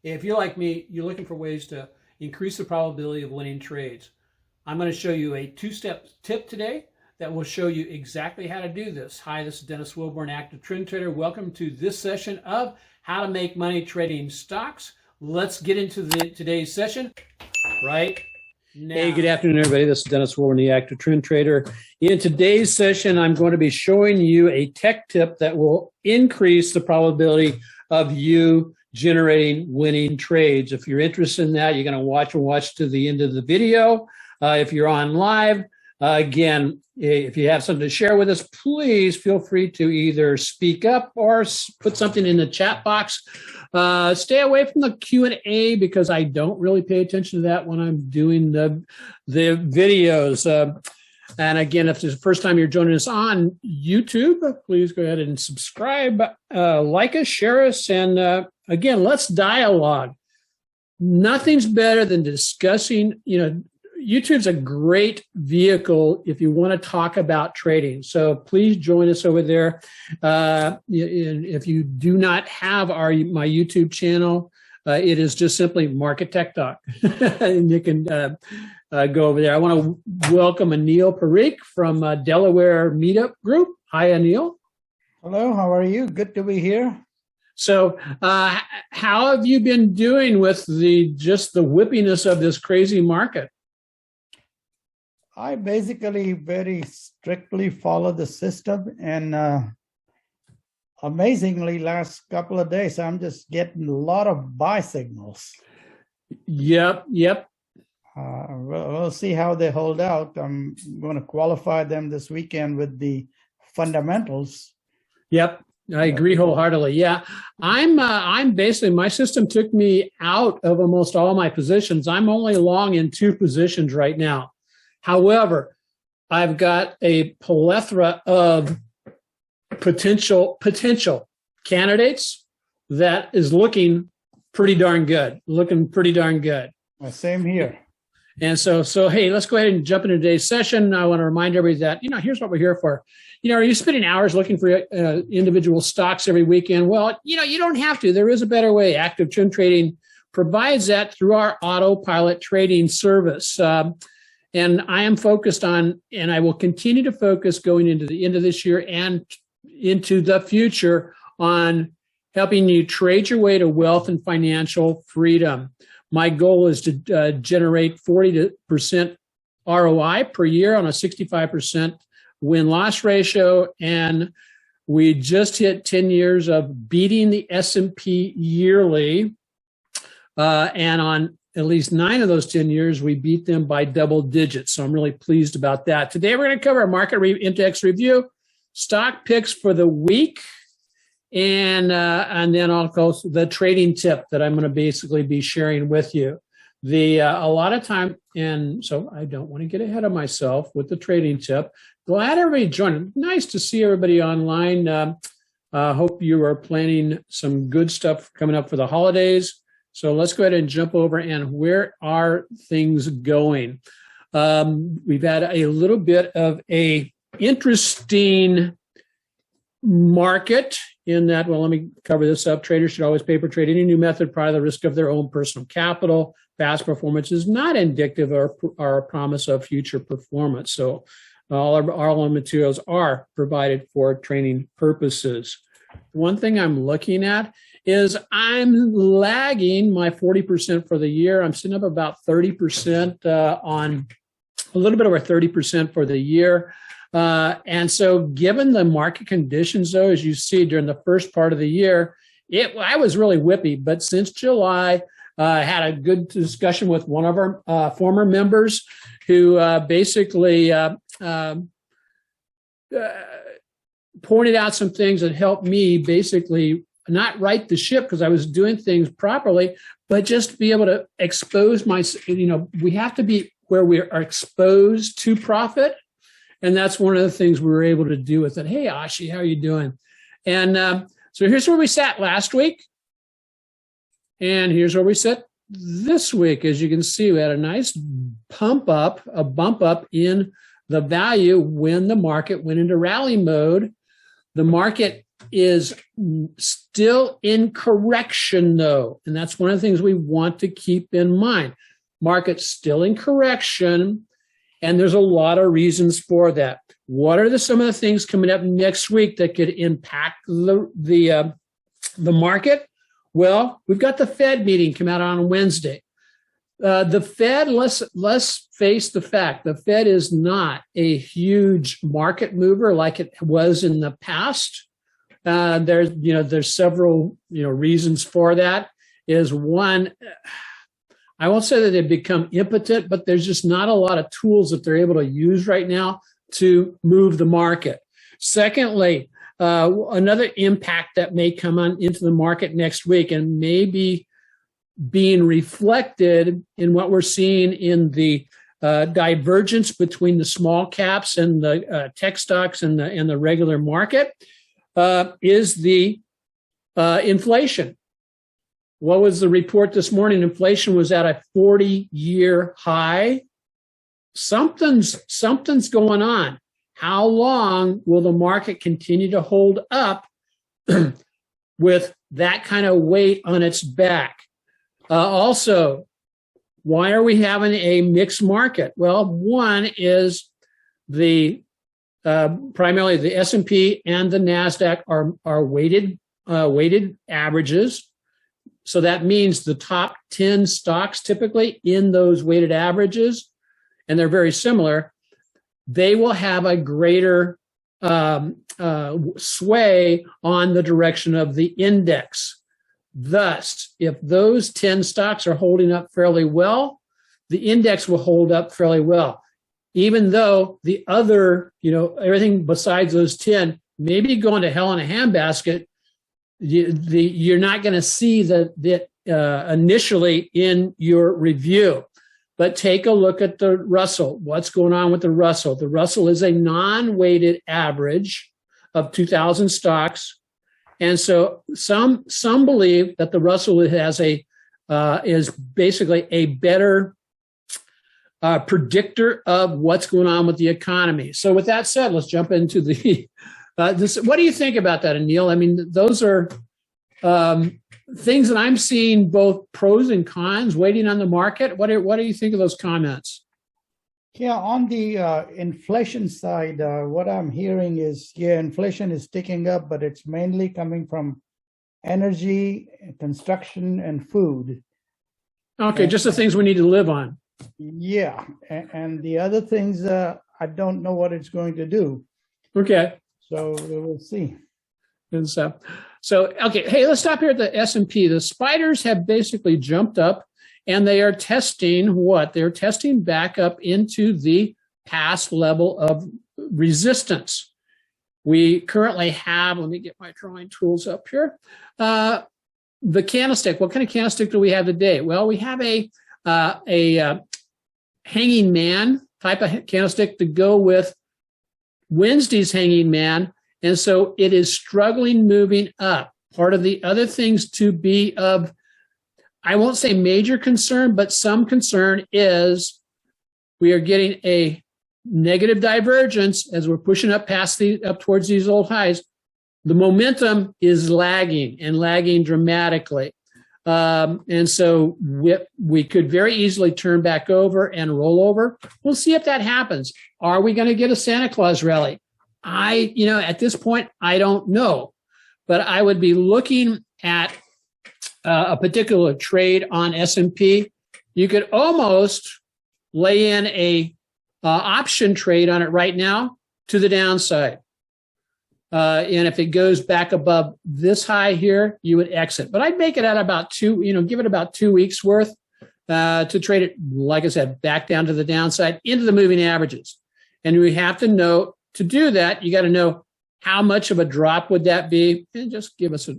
If you're like me, you're looking for ways to increase the probability of winning trades. I'm going to show you a two-step tip today that will show you exactly how to do this. Hi, this is Dennis Wilborn, Active Trend Trader. Welcome to this session of How to Make Money Trading Stocks. Let's get into today's session right now. Hey, good afternoon, everybody. This is Dennis Wilborn, the Active Trend Trader. In today's session, I'm going to be showing you a tech tip that will increase the probability of you generating winning trades. If you're interested in that, you're going to watch to the end of the video. If you're on live, again, if you have something to share with us, please feel free to either speak up or put something in the chat box. Stay away from the Q&A because I don't really pay attention to that when I'm doing the videos. And again, if this is the first time you're joining us on YouTube, please go ahead and subscribe, like us, share us, and again, let's dialogue. Nothing's better than discussing, YouTube's a great vehicle if you want to talk about trading. So please join us over there. If you do not have my YouTube channel, it is just simply Market Tech Talk. And you can go over there. I want to welcome Anil Parikh from Delaware Meetup Group. Hi, Anil. Hello, how are you? Good to be here. So how have you been doing with just the whippiness of this crazy market? I basically very strictly follow the system, and amazingly, last couple of days, I'm just getting a lot of buy signals. Yep. We'll see how they hold out. I'm going to qualify them this weekend with the fundamentals. Yep. I agree wholeheartedly. Yeah, I'm basically, my system took me out of almost all my positions. I'm only long in 2 positions right now. However, I've got a plethora of potential candidates that is looking pretty darn good. Same here. And so hey, let's go ahead and jump into today's session. I want to remind everybody that, here's what we're here for. Are you spending hours looking for individual stocks every weekend? Well, you don't have to. There is a better way. Active Trend Trading provides that through our autopilot trading service. And I am focused on, and I will continue to focus going into the end of this year and into the future on helping you trade your way to wealth and financial freedom. My goal is to generate 40% ROI per year on a 65% win-loss ratio. And we just hit 10 years of beating the S&P yearly. And on at least 9 of those 10 years, we beat them by double digits. So I'm really pleased about that. Today, we're going to cover a market index review, stock picks for the week, and then also the trading tip that I'm going to basically be sharing with you. A lot of time, and so I don't want to get ahead of myself with the trading tip. Glad everybody joined. Nice to see everybody online. Hope you are planning some good stuff coming up for the holidays. So let's go ahead and jump over, and where are things going? We've had a little bit of a interesting market in that, well, let me cover this up. Traders should always paper trade any new method prior to the risk of their own personal capital. Past performance is not indicative or a promise of future performance. So all our materials are provided for training purposes. One thing I'm looking at is I'm lagging my 40% for the year. I'm sitting up about 30% on a little bit over 30% for the year. And so given the market conditions, though, as you see during the first part of the year, I was really whippy. But since July, I had a good discussion with one of our former members who basically pointed out some things that helped me basically not right the ship because I was doing things properly, but just be able to expose we have to be where we are exposed to profit. And that's one of the things we were able to do with it. Hey, Ashi, how are you doing? And so here's where we sat last week. And here's where we sit this week. As you can see, we had a nice bump up in the value when the market went into rally mode. The market is still in correction, though. And that's one of the things we want to keep in mind. Market's still in correction, and there's a lot of reasons for that. What are some of the things coming up next week that could impact the market? Well, we've got the Fed meeting come out on Wednesday. The Fed, let's face the fact, the Fed is not a huge market mover like it was in the past. There's several reasons for that. Is one, I won't say that they've become impotent, but there's just not a lot of tools that they're able to use right now to move the market. Secondly, another impact that may come on into the market next week and may be being reflected in what we're seeing in the divergence between the small caps and the tech stocks and the regular market is the inflation. What was the report this morning? Inflation was at a 40-year high. Something's going on. How long will the market continue to hold up with that kind of weight on its back? Also, why are we having a mixed market? Well, one is primarily the S&P and the Nasdaq are weighted averages. So that means the top 10 stocks typically in those weighted averages, and they're very similar, they will have a greater sway on the direction of the index. Thus, if those 10 stocks are holding up fairly well, the index will hold up fairly well. Even though the other, everything besides those 10 may be going to hell in a handbasket, you're not going to see that initially in your review. But take a look at the Russell. What's going on with the Russell? The Russell is a non-weighted average of 2,000 stocks. And so some believe that the Russell is basically a better predictor of what's going on with the economy. So with that said, let's jump into the this. What do you think about that, Anil? I mean, those are things that I'm seeing both pros and cons waiting on the market. What do you think of those comments? Yeah, on the inflation side, what I'm hearing is, inflation is ticking up, but it's mainly coming from energy, construction, and food. Okay, just the things we need to live on. Yeah, and the other things, I don't know what it's going to do. Okay. So we will see. And okay, hey, let's stop here at the S&P. The spiders have basically jumped up, and they are testing what? They're testing back up into the past level of resistance. We currently have, let me get my drawing tools up here, the candlestick. What kind of candlestick do we have today? Well, we have a hanging man type of candlestick to go with Wednesday's hanging man. And so it is struggling moving up. Part of the other things to be of, I won't say major concern, but some concern is we are getting a negative divergence as we're pushing up up towards these old highs. The momentum is lagging and lagging dramatically. And so we could very easily turn back over and roll over. We'll see if that happens. Are we going to get a Santa Claus rally? At this point, I don't know, but I would be looking at a particular trade on S&P. You could almost lay in a option trade on it right now to the downside. And if it goes back above this high here, you would exit. But I'd make it at about give it about 2 weeks worth to trade it, like I said, back down to the downside into the moving averages. And we have to know, to do that, you got to know how much of a drop would that be. And just give us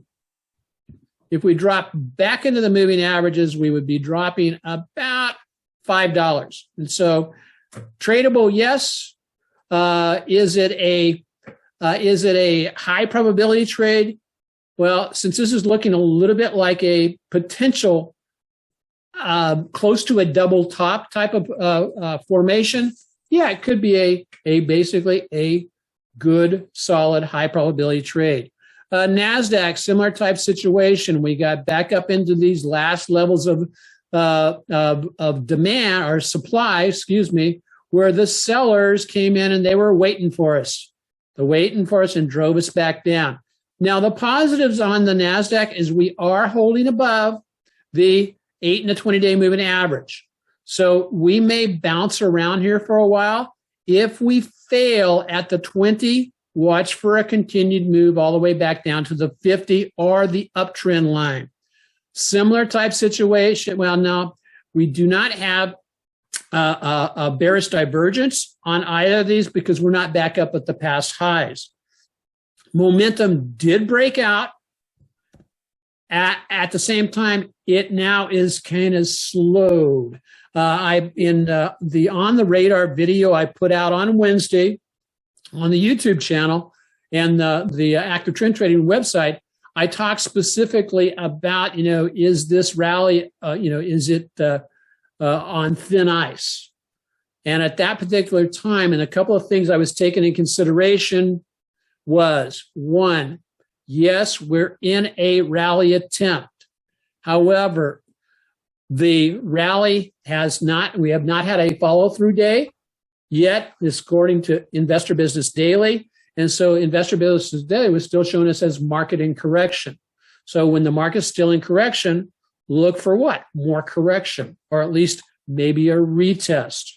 if we drop back into the moving averages, we would be dropping about $5. And so tradable, yes. Is it a high probability trade? Well, since this is looking a little bit like a potential close to a double top type of formation, yeah, it could be basically a good, solid, high probability trade. Nasdaq, similar type situation. We got back up into these last levels of demand or supply, excuse me, where the sellers came in and they were waiting for us. They're waiting for us and drove us back down. Now, the positives on the Nasdaq is we are holding above the 8 and the 20-day moving average. So we may bounce around here for a while. If we fail at the 20, watch for a continued move all the way back down to the 50 or the uptrend line. Similar type situation. Well, now we do not have a bearish divergence on either of these because we're not back up at the past highs. Momentum did break out. At the same time, it now is kind of slowed. The On the Radar video I put out on Wednesday on the YouTube channel and the Active Trend Trading website, I talk specifically about, is this rally, is it on thin ice? And at that particular time, and a couple of things I was taking in consideration was, one, yes, we're in a rally attempt. However, the rally we have not had a follow-through day yet, according to Investor Business Daily. And so Investor Business Daily was still showing us as market in correction. So when the market's still in correction, look for what? More correction, or at least maybe a retest.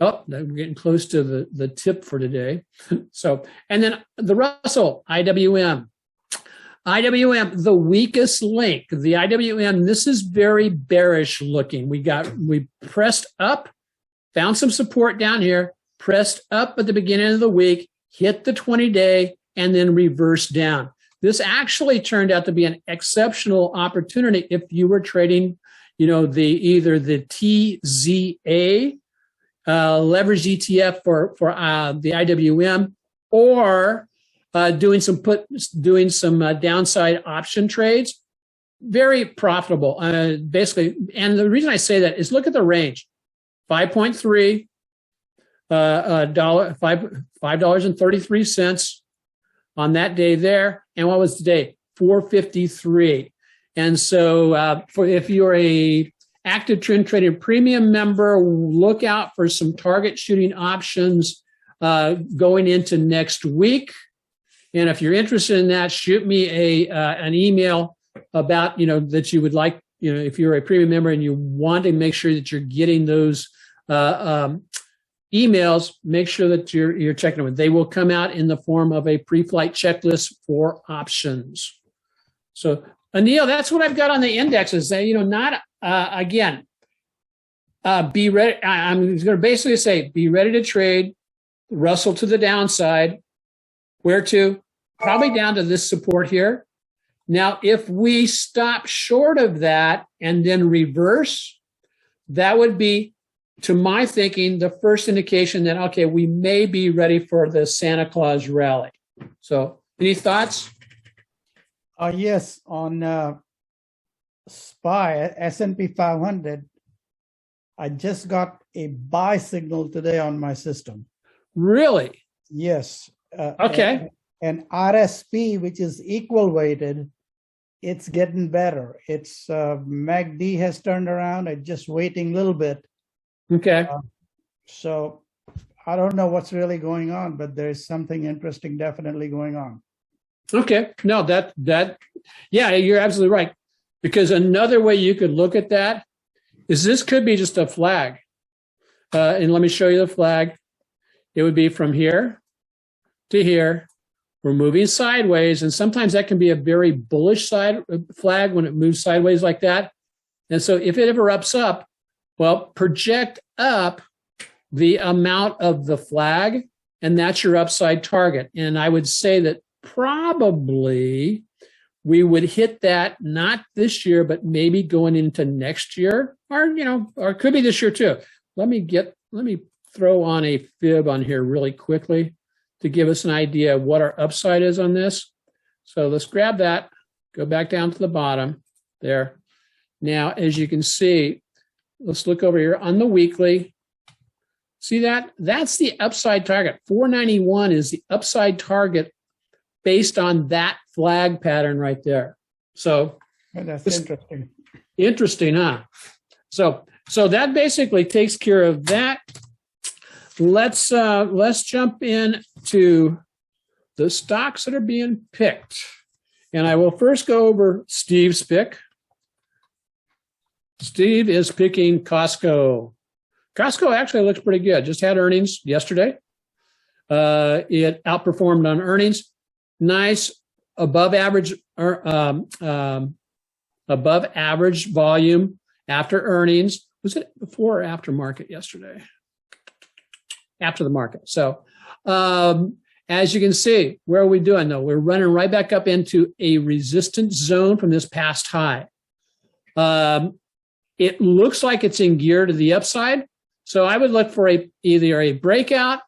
Oh, we're getting close to the tip for today. So, and then the Russell, IWM. IWM, the weakest link. The IWM, this is very bearish looking. We pressed up, found some support down here, pressed up at the beginning of the week, hit the 20-day, and then reversed down. This actually turned out to be an exceptional opportunity if you were trading, either the TZA leverage ETF for the IWM, or doing some downside option trades. Very profitable, basically. And the reason I say that is look at the range: $5.3 $5.33 on that day there. And what was today? $4.53. And so if you're a Active Trend Trading Premium member, look out for some target shooting options going into next week. And if you're interested in that, shoot me an email about, that you would like, if you're a premium member and you want to make sure that you're getting those emails, make sure that you're checking them. They will come out in the form of a pre-flight checklist for options. So, Anil, that's what I've got on the indexes. Not again. Be ready. I'm going to basically say, be ready to trade. Russell to the downside. Where to? Probably down to this support here. Now, if we stop short of that and then reverse, that would be, to my thinking, the first indication that, okay, we may be ready for the Santa Claus rally. So, any thoughts? Yes, on SPY, S&P 500, I just got a buy signal today on my system. Really? Yes. Okay. And RSP, which is equal weighted, it's getting better. It's MACD has turned around. It's just waiting a little bit. Okay. So I don't know what's really going on, but there's something interesting definitely going on. Okay. No, yeah, you're absolutely right. Because another way you could look at that is this could be just a flag. And let me show you the flag. It would be from here to here. We're moving sideways, and sometimes that can be a very bullish side flag when it moves sideways like that. And so if it ever ups up, well, project up the amount of the flag, and that's your upside target. And I would say that probably we would hit that not this year, but maybe going into next year, or it could be this year too. Let me throw on a fib on here really quickly to give us an idea of what our upside is on this. So let's grab that, go back down to the bottom there. Now, as you can see, let's look over here on the weekly. See that? That's the upside target. 491 is the upside target based on that flag pattern right there. So That's interesting. Interesting, huh? So that basically takes care of that. Let's jump in to the stocks that are being picked. And I will first go over Steve's pick. Steve is picking Costco. Costco actually looks pretty good. Just had earnings yesterday. It outperformed on earnings. Nice above average volume after earnings. Was it before or after market yesterday? After the market. So as you can see, where are we doing though? We're running right back up into a resistance zone from this past high. It looks like it's in gear to the upside. So I would look for either a breakout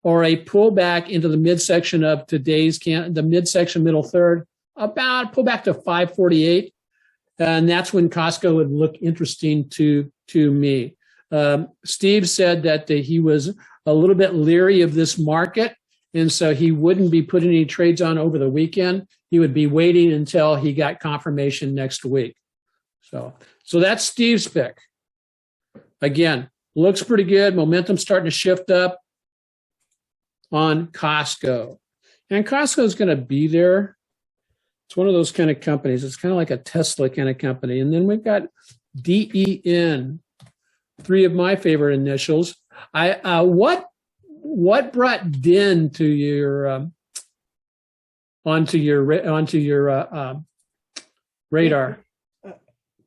or a pullback into the midsection of today's the midsection middle third, about pull back to 548. And that's when Costco would look interesting to me. Steve said that he was a little bit leery of this market, and so he wouldn't be putting any trades on over the weekend. He would be waiting until he got confirmation next week. So that's Steve's pick. Again, looks pretty good. Momentum starting to shift up on Costco. And Costco is going to be there. It's one of those kind of companies. It's kind of like a Tesla kind of company. And then we've got DEN, three of my favorite initials. What brought DEN to your onto your radar?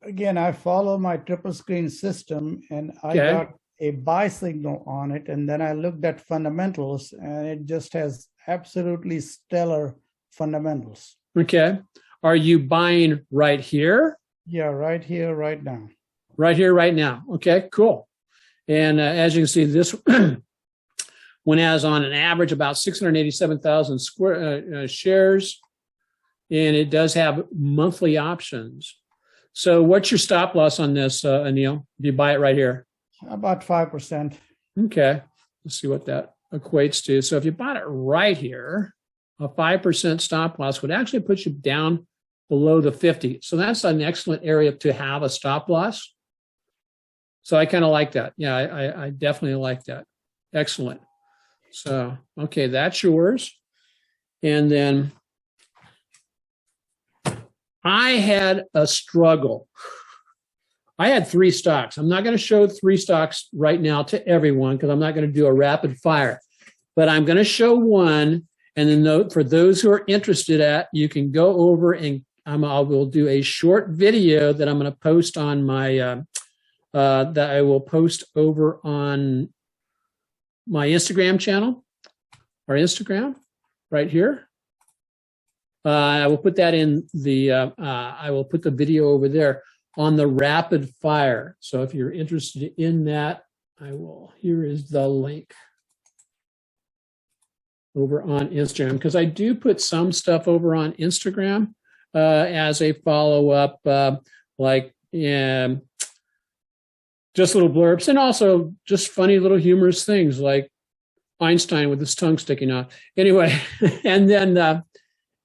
Again, I follow my triple screen system, and I got a buy signal on it, and then I looked at fundamentals, and it just has absolutely stellar fundamentals. Okay. Are you buying right here? Yeah, right here, right now. Right here, right now. Okay, cool. And as you can see, this one has on an average about 687,000 shares, and it does have monthly options. So what's your stop loss on this, Anil? If you buy it right here? About 5%. Okay. Let's see what that equates to. So if you bought it right here, a 5% stop loss would actually put you down below the 50. So that's an excellent area to have a stop loss. So I kind of like that. Yeah, I definitely like that. Excellent. So, okay, that's yours. And then I had a struggle. I had three stocks. I'm not going to show three stocks right now to everyone because I'm not going to do a rapid fire, but I'm going to show one. And then for those who are interested you can go over and I will do a short video that I'm going to post on my, that I will post over on my Instagram channel, or Instagram right here. I will put that in the, I will put the video over there on the rapid fire. So if you're interested in that, here is the link over on Instagram, because I do put some stuff over on Instagram as a follow-up, like just little blurbs, and also just funny little humorous things like Einstein with his tongue sticking out. Anyway, and then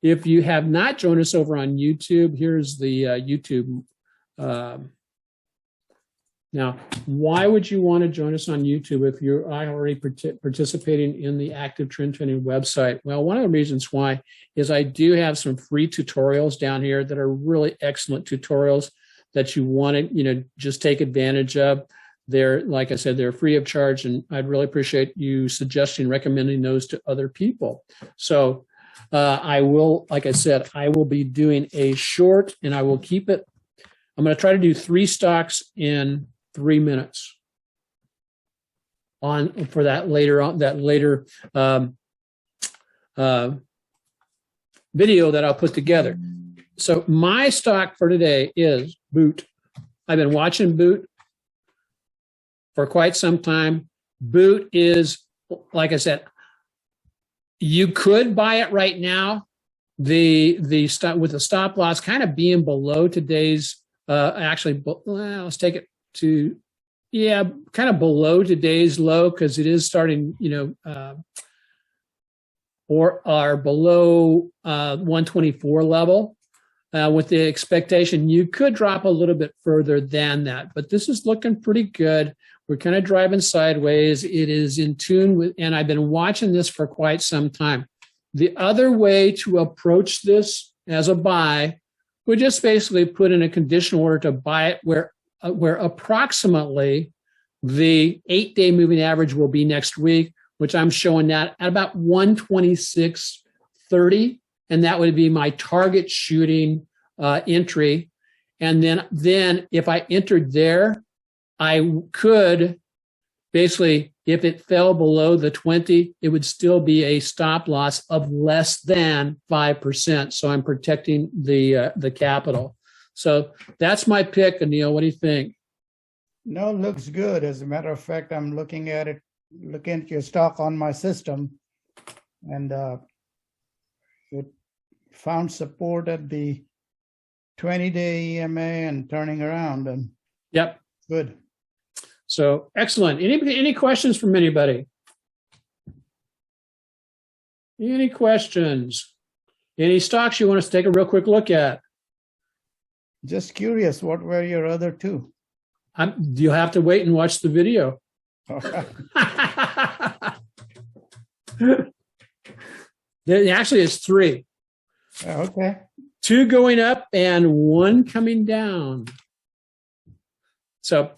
if you have not joined us over on YouTube, here's the YouTube. Now, why would you want to join us on YouTube if you're already participating in the Active Trend Training website? Well, one of the reasons why is I do have some free tutorials down here that are really excellent tutorials that you want to, just take advantage of. They're, like I said, they're free of charge, and I'd really appreciate you suggesting, recommending those to other people. So I will, like I said, I will be doing a short, and I will keep it. I'm going to try to do 3 stocks in 3 minutes for that later video that I'll put together. So my stock for today is Boot. I've been watching Boot for quite some time. Boot is, like I said, you could buy it right now. The stop with the stop loss kind of being below today's. Let's take it to, kind of below today's low, because it is starting, or are below 124 level, with the expectation you could drop a little bit further than that. But this is looking pretty good. We're kind of driving sideways. It is in tune with, and I've been watching this for quite some time. The other way to approach this as a buy would just basically put in a conditional order to buy it where approximately the 8-day moving average will be next week, which I'm showing that at about 126.30, and that would be my target shooting entry. And then if I entered there, I could basically, if it fell below the 20, it would still be a stop loss of less than 5%. So I'm protecting the capital. So that's my pick, Anil. What do you think? No, looks good. As a matter of fact, I'm looking at your stock on my system, and it found support at the 20-day EMA and turning around, and yep, good. So excellent. Any questions from anybody? Any questions? Any stocks you want us to take a real quick look at? Just curious, what were your other two? You'll have to wait and watch the video. All right. Actually, it's 3. Okay. 2 going up and 1 coming down. So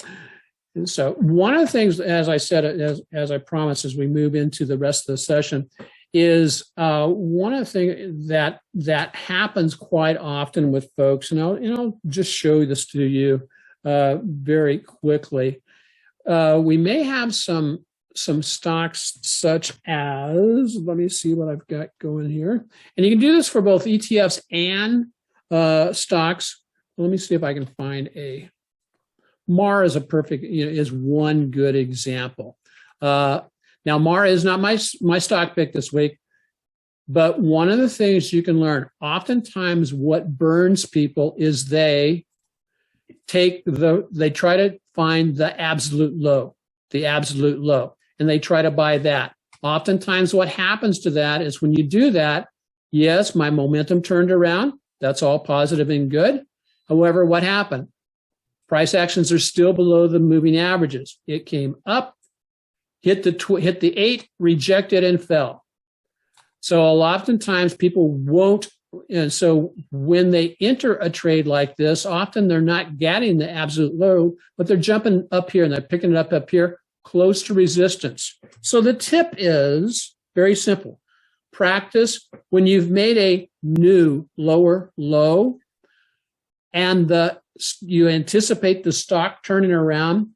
one of the things, as I said, as I promised, as we move into the rest of the session, is one of the things that happens quite often with folks, and I'll just show this to you very quickly. We may have some stocks such as, let me see what I've got going here, and you can do this for both ETFs and stocks. Let me see if I can find a. MAR is a perfect, is one good example. Now, MAR is not my stock pick this week, but one of the things you can learn, oftentimes what burns people is they try to find the absolute low, and they try to buy that. Oftentimes what happens to that is when you do that, yes, my momentum turned around. That's all positive and good. However, what happened? Price actions are still below the moving averages. It came up, hit the 8, rejected, and fell. So oftentimes people won't, and so when they enter a trade like this, often they're not getting the absolute low, but they're jumping up here and they're picking it up here, close to resistance. So the tip is very simple. Practice when you've made a new lower low and you anticipate the stock turning around,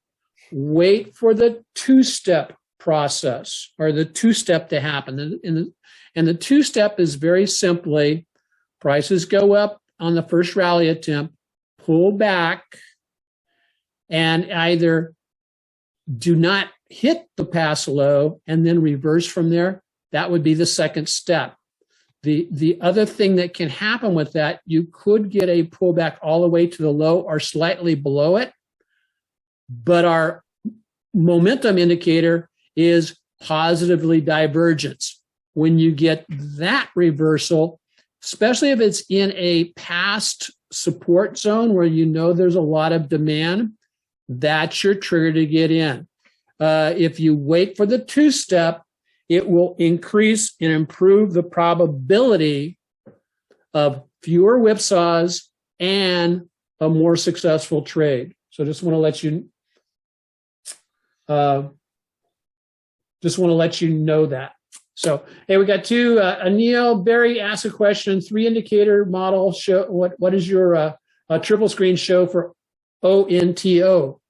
wait for the 2-step process or the 2-step to happen. And the 2-step is very simply, prices go up on the first rally attempt, pull back, and either do not hit the pass low and then reverse from there. That would be the second step. The other thing that can happen with that, you could get a pullback all the way to the low or slightly below it, but our momentum indicator is positively divergence. When you get that reversal, especially if it's in a past support zone where you know there's a lot of demand, that's your trigger to get in. If you wait for the 2-step, it will increase and improve the probability of fewer whipsaws and a more successful trade. So just want to let you know that. So, hey, we got 2. Anil Berry asked a question. 3 indicator model show. What is your triple screen show for ONTO?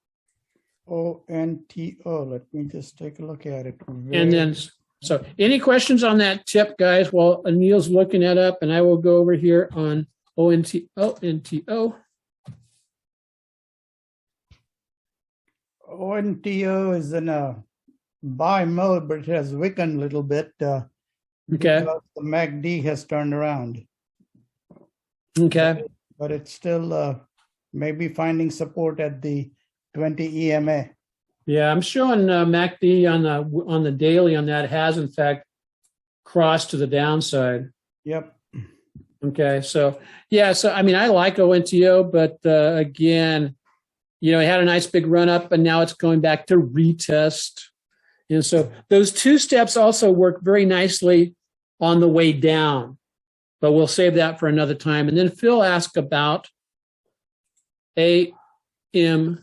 ONTO. Let me just take a look at it. And then, so any questions on that tip, guys, while Anil's looking that up, and I will go over here on ONTO. ONTO is in a buy mode, but it has weakened a little bit. Okay. Because the MACD has turned around. Okay. But it's still maybe finding support at the 20 EMA. Yeah, I'm showing MACD on the daily on that. It has in fact cross to the downside. Yep. Okay, so yeah, so I mean, I like ONTO, but again, you know, it had a nice big run up, and now it's going back to retest. And so those two steps also work very nicely on the way down, but we'll save that for another time. And then Phil asked about AMKR.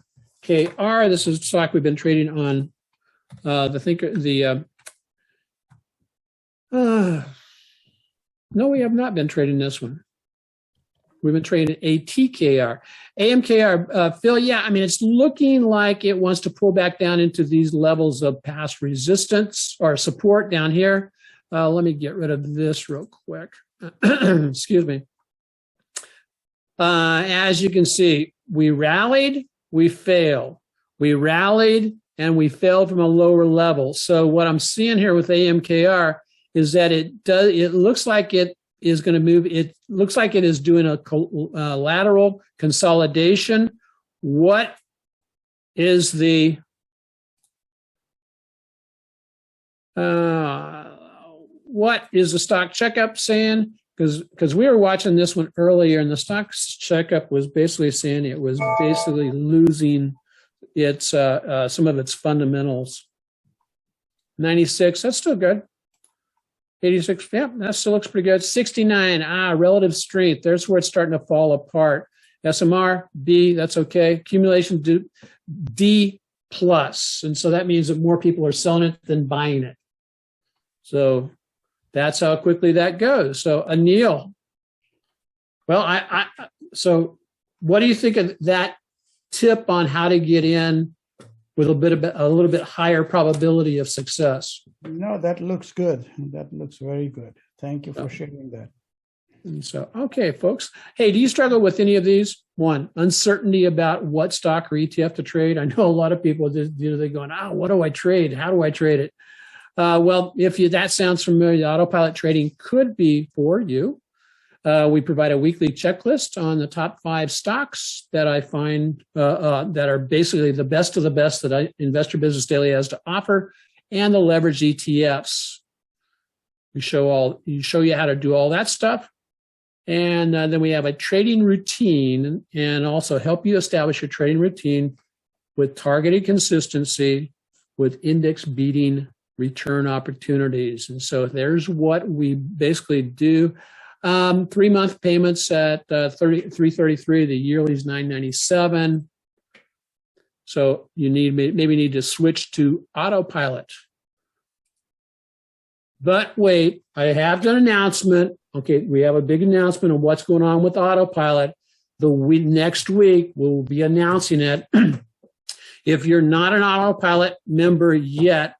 This is stock we've been trading on no, we have not been trading this one. We've been trading ATKR. AMKR, Phil, yeah, I mean, it's looking like it wants to pull back down into these levels of past resistance or support down here. Let me get rid of this real quick. Excuse me. As you can see, we rallied, we failed. We rallied, and we failed from a lower level. So what I'm seeing here with AMKR is that it looks like it is going to move. It looks like it is doing a lateral consolidation. What is the stock checkup saying? Because we were watching this one earlier, and the stock checkup was basically saying it was basically losing its some of its fundamentals. 96, that's still good. 86, yeah, that still looks pretty good. 69, relative strength. There's where it's starting to fall apart. SMR, B, that's okay. Accumulation, D plus. And so that means that more people are selling it than buying it. So that's how quickly that goes. So Anil, well, so what do you think of that tip on how to get in with a little bit higher probability of success? No, that looks good. That looks very good. Thank you for sharing that. And so, okay, folks. Hey, do you struggle with any of these? One, uncertainty about what stock or ETF to trade. I know a lot of people, they're going, what do I trade? How do I trade it? Well, if that sounds familiar, autopilot trading could be for you. We provide a weekly checklist on the top 5 stocks that I find that are basically the best of the best that Investor Business Daily has to offer, and the leverage ETFs. We show you how to do all that stuff, and then we have a trading routine, and also help you establish your trading routine with targeted consistency, with index beating return opportunities. And so there's what we basically do. 3-month payments at $333. The yearly is $997. So you maybe need to switch to autopilot. But wait, I have an announcement. Okay, we have a big announcement of what's going on with autopilot. Next week, we'll be announcing it. If you're not an autopilot member yet,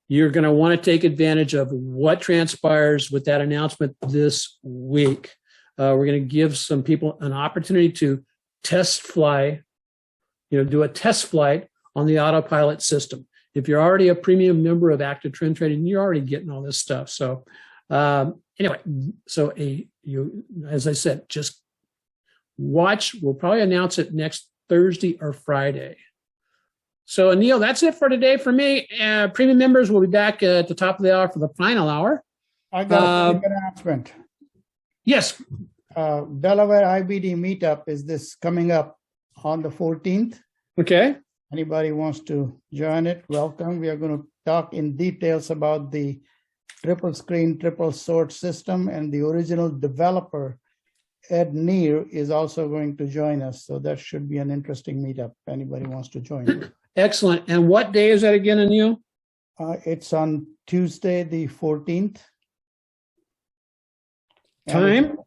you're going to want to take advantage of what transpires with that announcement this week. We're going to give some people an opportunity to test fly, do a test flight on the autopilot system. If you're already a premium member of Active Trend Trading, you're already getting all this stuff. So anyway, as I said, just watch. We'll probably announce it next Thursday or Friday. So, Anil, that's it for today for me. Premium members will be back at the top of the hour for the final hour. I got a big announcement. Yes. Delaware IBD meetup is this coming up on the 14th. Okay. Anybody wants to join it, welcome. We are going to talk in details about the triple screen, triple sort system, and the original developer, Ed Neer, is also going to join us. So that should be an interesting meetup. If anybody wants to join. Excellent. And what day is that again, Anil? It's on Tuesday, the 14th. Time?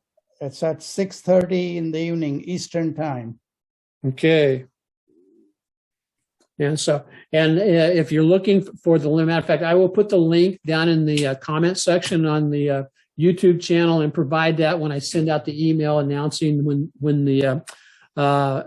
It's at 6:30 in the evening, Eastern time. Okay. And so, if you're looking for the matter of fact, I will put the link down in the comment section on the YouTube channel and provide that when I send out the email announcing when the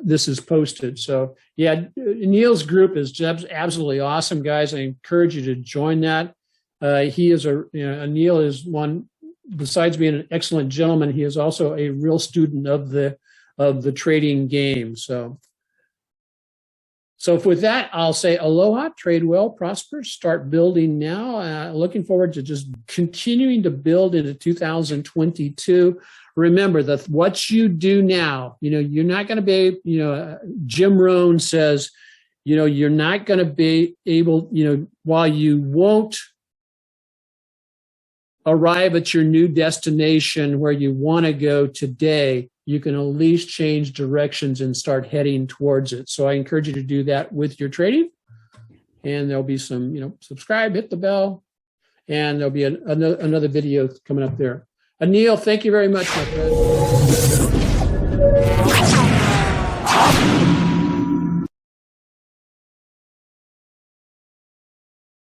this is posted. So yeah, Neil's group is just absolutely awesome, guys. I encourage you to join that. Neil is one, besides being an excellent gentleman, he is also a real student of the trading game. So So with that, I'll say aloha, trade well, prosper, start building now. Looking forward to just continuing to build into 2022. Remember that what you do now, you're not going to be, Jim Rohn says, you're not going to be able, while you won't arrive at your new destination where you want to go today, you can at least change directions and start heading towards it. So I encourage you to do that with your trading. And there'll be some, subscribe, hit the bell, and there'll be another video coming up there. Anil, thank you very much, my friend.